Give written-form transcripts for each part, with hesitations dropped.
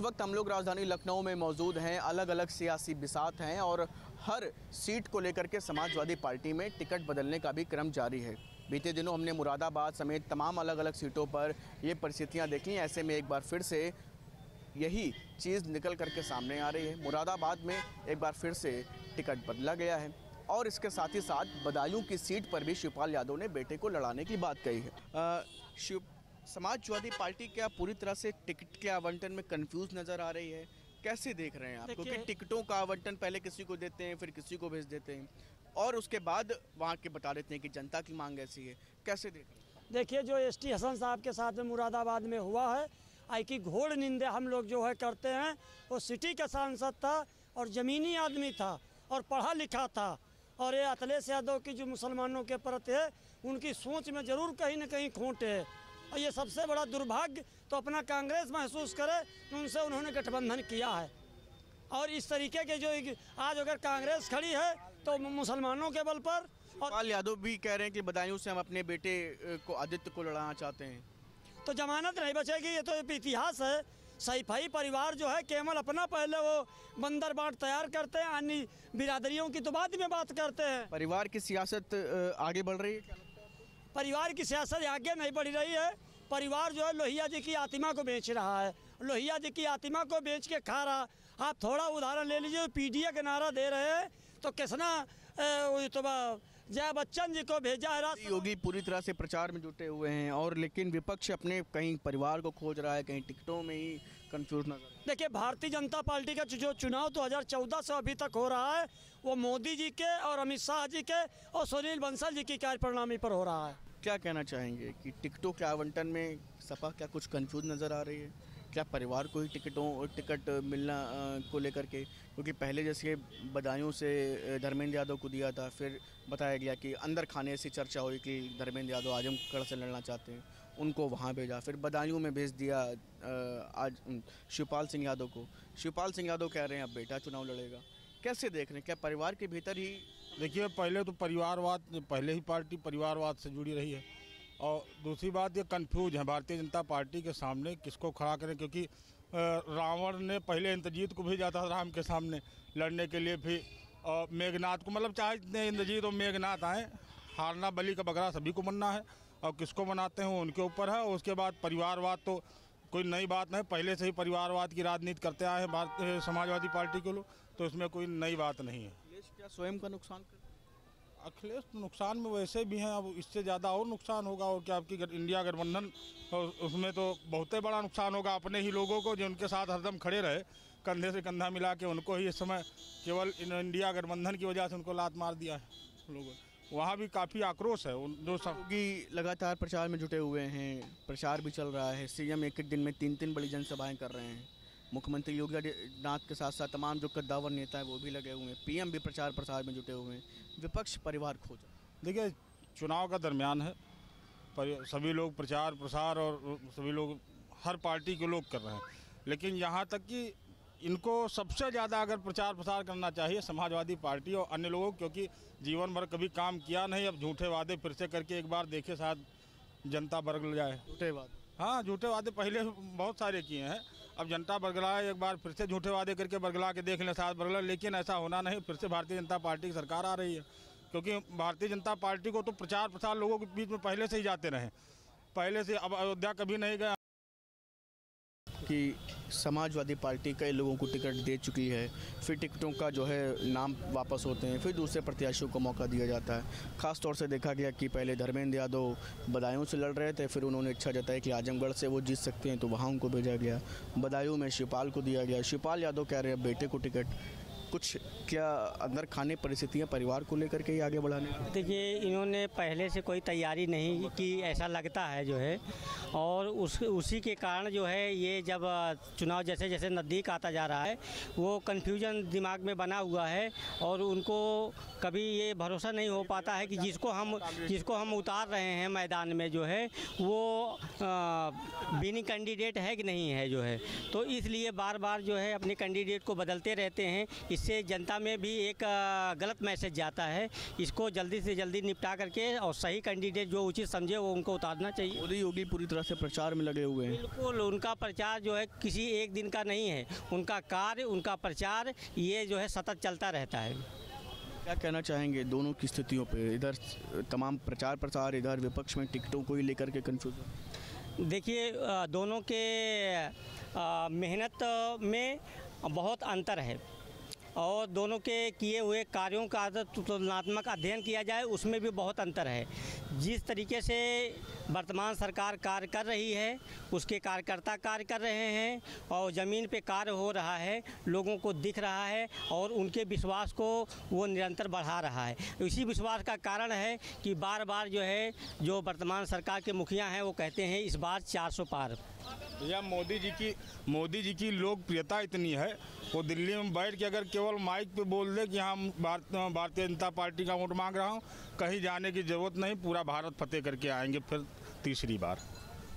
इस वक्त हम लोग राजधानी लखनऊ में मौजूद हैं। अलग अलग सियासी बिसात हैं और हर सीट को लेकर के समाजवादी पार्टी में टिकट बदलने का भी क्रम जारी है। बीते दिनों हमने मुरादाबाद समेत तमाम अलग अलग सीटों पर ये परिस्थितियां देखी। ऐसे में एक बार फिर से यही चीज़ निकल करके सामने आ रही है। मुरादाबाद में एक बार फिर से टिकट बदला गया है और इसके साथ ही साथ बदायूं की सीट पर भी शिवपाल यादव ने बेटे को लड़ाने की बात कही है। समाजवादी पार्टी क्या पूरी तरह से टिकट के आवंटन में कंफ्यूज नज़र आ रही है? कैसे देख रहे हैं आप? क्योंकि टिकटों का आवंटन पहले किसी को देते हैं, फिर किसी को भेज देते हैं और उसके बाद वहाँ के बता देते हैं कि जनता की मांग ऐसी है। कैसे देख रहे हैं? देखिए, जो एसटी हसन साहब के साथ में मुरादाबाद में हुआ है, आई की घोर निंदा हम लोग जो है करते हैं। वो सिटी का सांसद था और ज़मीनी आदमी था और पढ़ा लिखा था। और ये अखिलेश यादव की जो मुसलमानों के प्रति है, उनकी सोच में ज़रूर कहीं ना कहीं खोट है। और ये सबसे बड़ा दुर्भाग्य तो अपना कांग्रेस महसूस करे, उनसे उन्होंने गठबंधन किया है। और इस तरीके के जो आज अगर कांग्रेस खड़ी है तो मुसलमानों के बल पर। और शिवपाल यादव भी कह रहे हैं कि बदायूं से हम अपने बेटे को आदित्य को लड़ाना चाहते हैं, तो जमानत नहीं बचेगी। ये तो इतिहास है। सैफई परिवार जो है केवल अपना पहले वो बंदर बाट तैयार करते हैं, अन्य बिरादरियों की तो बाद में बात करते हैं। परिवार की सियासत आगे बढ़ रही है? परिवार की सियासत आगे नहीं बढ़ रही है। परिवार जो है लोहिया जी की आत्मा को बेच रहा है, लोहिया जी की आत्मा को बेच के खा रहा। आप थोड़ा उदाहरण ले लीजिए, पीडीए का नारा दे रहे हैं तो किसना तो जय बच्चन जी को भेजा है। योगी पूरी तरह से प्रचार में जुटे हुए हैं और लेकिन विपक्ष अपने कहीं परिवार को खोज रहा है, कहीं टिकटों में ही कंफ्यूज नजर। देखिए, भारतीय जनता पार्टी का जो चुनाव 2014 से अभी तक हो रहा है, वो मोदी जी के और अमित शाह जी के और सुनील बंसल जी की कार्यप्रणाली पर हो रहा है। क्या कहना चाहेंगे कि टिकटों के आवंटन में सपा क्या कुछ कंफ्यूज नज़र आ रही है? क्या परिवार को ही टिकट मिलना को लेकर के, क्योंकि पहले जैसे बदायूं से धर्मेंद्र यादव को दिया था, फिर बताया गया कि अंदर खाने से चर्चा हुई कि धर्मेंद्र यादव आजमगढ़ से लड़ना चाहते हैं, उनको वहाँ भेजा, फिर बदायूं में भेज दिया आज शिवपाल सिंह यादव को। शिवपाल सिंह यादव कह रहे हैं अब बेटा चुनाव लड़ेगा। कैसे देख रहे हैं? क्या परिवार के भीतर ही? देखिए, पहले तो परिवारवाद, पहले ही पार्टी परिवारवाद से जुड़ी रही है और दूसरी बात ये कंफ्यूज है भारतीय जनता पार्टी के सामने किसको खड़ा करें, क्योंकि रावण ने पहले इंद्रजीत को भेजा था राम के सामने लड़ने के लिए, फिर मेघनाथ को, मतलब चाहे इंद्रजीत और मेघनाथ आए, हारना बलि का बकरा सभी को मनना है और किसको मनाते हैं उनके ऊपर है। उसके बाद परिवारवाद तो कोई नई बात नहीं, पहले से ही परिवारवाद की राजनीति करते आए हैं भारतीय समाजवादी पार्टी के लोग, तो इसमें कोई नई बात नहीं है। अखिलेश क्या स्वयं का नुकसान कर? अखिलेश तो नुकसान में वैसे भी हैं, अब इससे ज़्यादा और नुकसान होगा। और क्या आपकी इंडिया गठबंधन, उसमें तो बहुत ही बड़ा नुकसान होगा अपने ही लोगों को, जो उनके साथ हरदम खड़े रहे कंधे से कंधा मिला के, उनको ही इस समय केवल इंडिया गठबंधन की वजह से उनको लात मार दिया है लोगों। वहाँ भी काफ़ी आक्रोश है। जो योगी लगातार प्रचार में जुटे हुए हैं, प्रचार भी चल रहा है, सीएम एक दिन में 3 बड़ी जनसभाएँ कर रहे हैं, मुख्यमंत्री योगी आदित्यनाथ के साथ साथ तमाम जो कद्दावर नेता है वो भी लगे हुए हैं, पीएम भी प्रचार प्रसार में जुटे हुए हैं, विपक्ष परिवार खोज। देखिए, चुनाव का दरमियान है, सभी लोग प्रचार प्रसार और सभी लोग हर पार्टी के लोग कर रहे हैं, लेकिन यहाँ तक कि इनको सबसे ज़्यादा अगर प्रचार प्रसार करना चाहिए समाजवादी पार्टी और अन्य लोगों, क्योंकि जीवन भर कभी काम किया नहीं, अब झूठे वादे फिर से करके एक बार देखे शायद जनता बरगल जाए। झूठे वादे? हाँ, झूठे वादे पहले बहुत सारे किए हैं, अब जनता बरगलाए, एक बार फिर से झूठे वादे करके बरगला के देख लें शायद बरगला, लेकिन ऐसा होना नहीं। फिर से भारतीय जनता पार्टी की सरकार आ रही है, क्योंकि भारतीय जनता पार्टी को तो प्रचार प्रसार लोगों के बीच में पहले से ही जाते रहे, पहले से। अब अयोध्या कभी नहीं गया कि समाजवादी पार्टी कई लोगों को टिकट दे चुकी है, फिर टिकटों का जो है नाम वापस होते हैं, फिर दूसरे प्रत्याशियों को मौका दिया जाता है। ख़ास तौर से देखा गया कि पहले धर्मेंद्र यादव बदायूं से लड़ रहे थे, फिर उन्होंने इच्छा जताई कि आजमगढ़ से वो जीत सकते हैं, तो वहाँ उनको भेजा गया। बदायूं में शिवपाल को दिया गया। शिवपाल यादव कह रहे हैं बेटे को टिकट। कुछ क्या अंदर खाने परिस्थितियाँ परिवार को लेकर के ही आगे बढ़ाने? देखिए, इन्होंने पहले से कोई तैयारी नहीं की, ऐसा लगता है जो है, और उसी के कारण जो है ये जब चुनाव जैसे जैसे नज़दीक आता जा रहा है वो कन्फ्यूजन दिमाग में बना हुआ है और उनको कभी ये भरोसा नहीं हो पाता है कि जिसको हम उतार रहे हैं मैदान में जो है वो विनिंग कैंडिडेट है कि नहीं है जो है। तो इसलिए बार बार जो है अपने कैंडिडेट को बदलते रहते हैं। जिससे जनता में भी एक गलत मैसेज जाता है। इसको जल्दी से जल्दी निपटा करके और सही कैंडिडेट जो उचित समझे वो उनको उतारना चाहिए। मोदी योगी पूरी तरह से प्रचार में लगे हुए हैं। बिल्कुल, उनका प्रचार जो है किसी एक दिन का नहीं है, उनका कार्य, उनका प्रचार ये जो है सतत चलता रहता है। क्या कहना चाहेंगे दोनों की स्थितियों पे, इधर तमाम प्रचार प्रसार, इधर विपक्ष में टिकटों को ही लेकर के कंफ्यूजन? देखिए, दोनों के मेहनत में बहुत अंतर है और दोनों के किए हुए कार्यों का तुलनात्मक अध्ययन किया जाए उसमें भी बहुत अंतर है। जिस तरीके से वर्तमान सरकार कार्य कर रही है, उसके कार्यकर्ता कार्य कर रहे हैं और ज़मीन पे कार्य हो रहा है, लोगों को दिख रहा है और उनके विश्वास को वो निरंतर बढ़ा रहा है। इसी विश्वास का कारण है कि बार बार जो है जो वर्तमान सरकार के मुखिया हैं वो कहते हैं इस बार 400 पार। भैया मोदी जी की लोकप्रियता इतनी है, वो दिल्ली में बैठ के अगर केवल माइक पे बोल दे कि हम भारतीय जनता पार्टी का वोट मांग रहा हूँ, कहीं जाने की ज़रूरत नहीं, पूरा भारत फतेह करके आएंगे फिर तीसरी बार।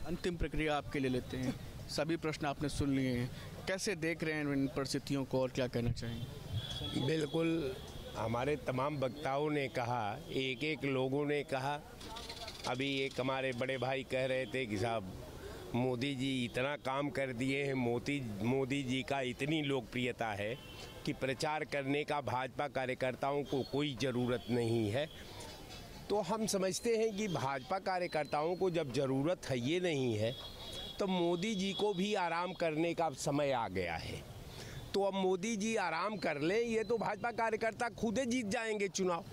अंतिम प्रक्रिया आपके ले लेते हैं, सभी प्रश्न आपने सुन लिए हैं, कैसे देख रहे हैं इन परिस्थितियों को और क्या कहना चाहेंगे? बिल्कुल, हमारे तमाम वक्ताओं ने कहा, एक एक लोगों ने कहा। अभी एक हमारे बड़े भाई कह रहे थे कि साहब मोदी जी इतना काम कर दिए हैं, मोदी जी का इतनी लोकप्रियता है कि प्रचार करने का भाजपा कार्यकर्ताओं को कोई ज़रूरत नहीं है। तो हम समझते हैं कि भाजपा कार्यकर्ताओं को जब ज़रूरत है ये नहीं है, तो मोदी जी को भी आराम करने का समय आ गया है। तो अब मोदी जी आराम कर लें, ये तो भाजपा कार्यकर्ता खुद ही जीत जाएंगे चुनाव।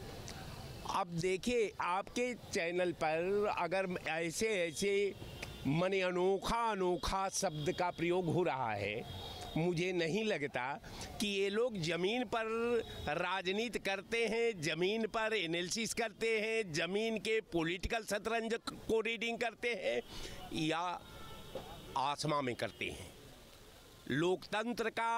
अब देखिए, आपके चैनल पर अगर ऐसे माने अनोखा शब्द का प्रयोग हो रहा है, मुझे नहीं लगता कि ये लोग ज़मीन पर राजनीति करते हैं, ज़मीन पर एनालिसिस करते हैं, ज़मीन के पॉलिटिकल शतरंज को रीडिंग करते हैं या आसमां में करते हैं। लोकतंत्र का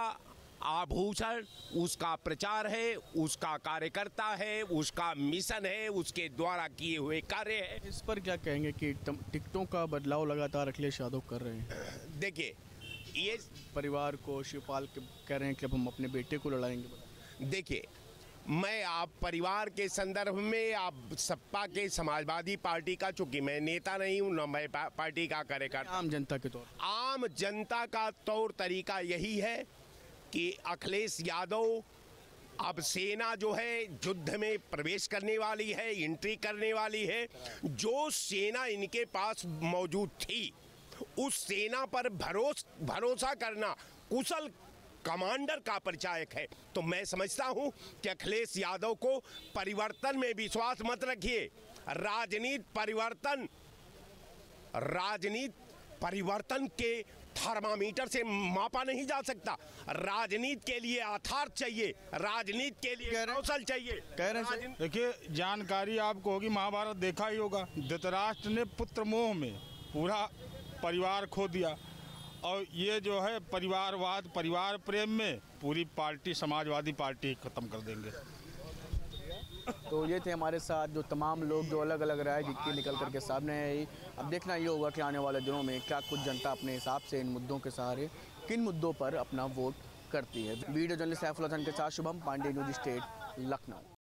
आभूषण उसका प्रचार है, उसका कार्यकर्ता है, उसका मिशन है, उसके द्वारा किए हुए कार्य है। इस पर क्या कहेंगे कि टिकटों का बदलाव लगातार अखिलेश यादव कर रहे हैं? देखिए, ये परिवार को शिवपाल के कह रहे हैं कि अब हम अपने बेटे को लड़ाएंगे। देखिए, मैं आप परिवार के संदर्भ में, आप सपा के समाजवादी पार्टी का, चूंकि मैं नेता नहीं हूँ न मैं पार्टी का कार्यकर्ता, आम जनता के तौर आम जनता का तौर तरीका यही है कि अखिलेश यादव अब सेना जो है युद्ध में प्रवेश करने वाली है, एंट्री करने वाली है। जो सेना इनके पास मौजूद थी उस सेना पर भरोसा करना कुशल कमांडर का परिचायक है। तो मैं समझता हूं कि अखिलेश यादव को परिवर्तन में विश्वास मत रखिए। राजनीति परिवर्तन के थर्मामीटर से मापा नहीं जा सकता। राजनीति के लिए यथार्थ चाहिए, राजनीति के लिए कौशल चाहिए। कह रहे हैं। देखिए, जानकारी आपको होगी, महाभारत देखा ही होगा, धृतराष्ट्र ने पुत्र मोह में पूरा परिवार खो दिया और ये जो है परिवारवाद, परिवार प्रेम में पूरी पार्टी, समाजवादी पार्टी खत्म कर देंगे। तो ये थे हमारे साथ जो तमाम लोग जो अलग अलग राय की निकल करके सामने आई। अब देखना ये होगा कि आने वाले दिनों में क्या कुछ जनता अपने हिसाब से इन मुद्दों के सहारे किन मुद्दों पर अपना वोट करती है। वीडियो जर्नलिस्ट सैफुल हसन के साथ शुभम पांडे, न्यूज़ स्टेट, लखनऊ।